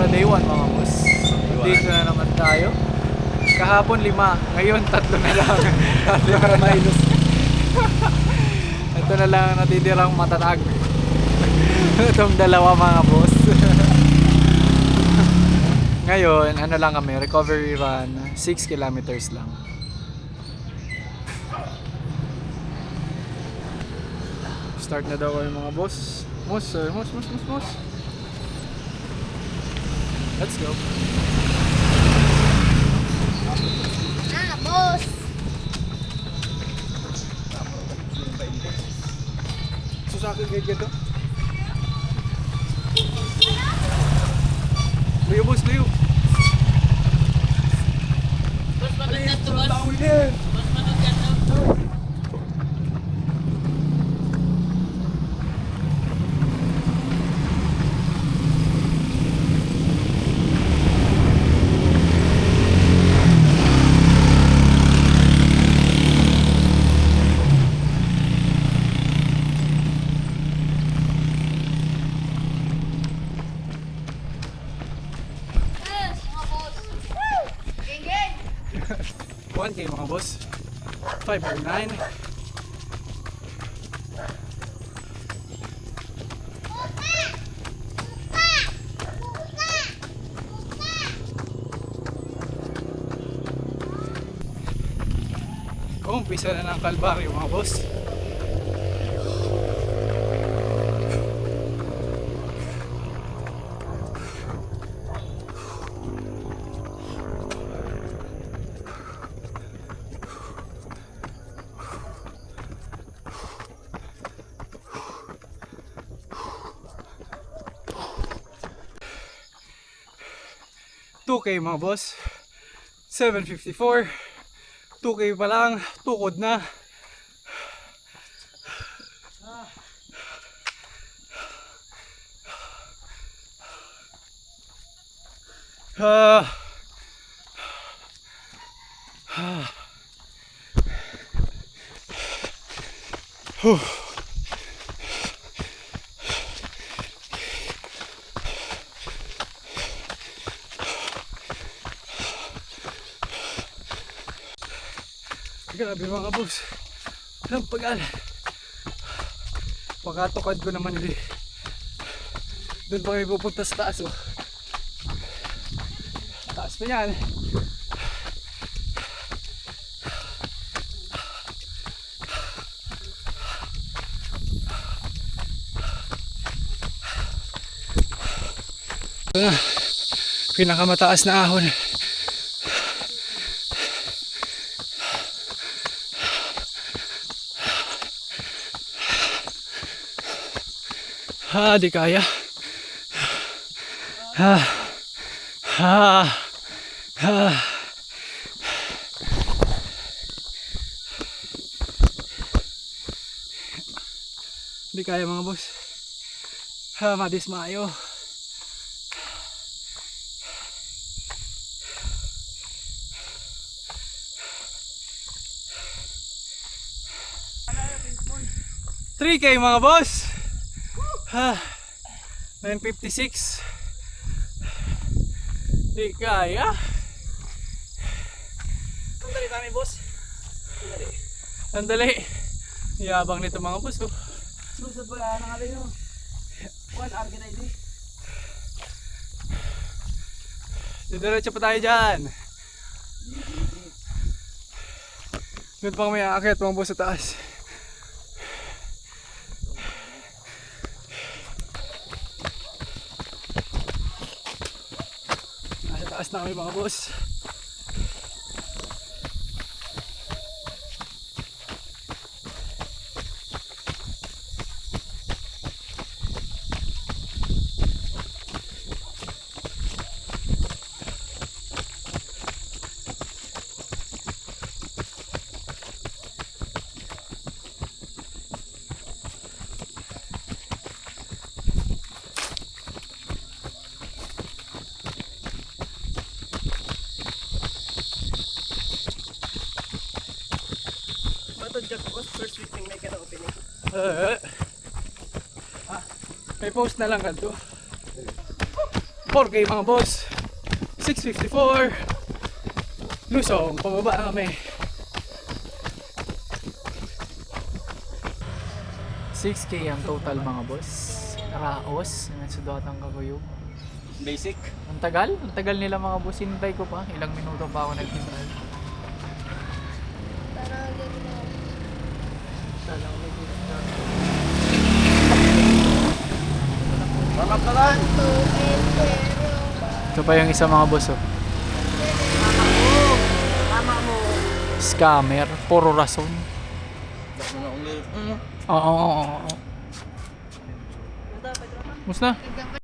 day 1 mga boss. Dito na naman tayo. Kahapon 5, ngayon 3 na lang. 3 na minus. Ito na lang natitirang matatag. Itong dalawa mga boss. Ngayon, ano lang kami, recovery run, 6 kilometers lang. Start na daw kayo mga boss. Boss. Let's go. Boss! Susakit kahit ganito? Layo boss, layo. Boss, matod yan to, boss. Tawin din. Boss, matod yan to. Yes, mga boss! Woo! Gang! 1K mga boss. 5.9. Umpisa na ng kalbaryo mga boss. $2K mga boss. 754. 2K pa lang, tukod na. Grabe mga boss. Lampagal. Pagkatukad ko naman ulit. Doon pa kami pupunta sa taas oh. Taas pa yan. Ito na. Pinakamataas na ahon. Di kaya. Di kaya mga boss. Madismayo. $3K mga boss. 956. Di kaya. Sandali kami, boss. Sandali. Yabang nito mga boss oh. Susod pala na nga rin yun. 1 hour kita hindi. Didiretso pa tayo dyan. Doon pa kami aakyat mga boss sa taas. Taas na kami mga boss. First week may ka na opening. May post na lang kanto. 4K mga boss. 654. Lusong, pababa na kami. 6K ang total mga boss. Raos, nasudatang kakuyog. Basic. Ang tagal nila mga boss. Hinintay ko pa. Ilang minuto pa ako naghintay. Parang gano'n. Warm up na lang. Ito pa yung isa mga boss. Oh. Tama mo. Scammer. Puro rason. Oo. Mus na?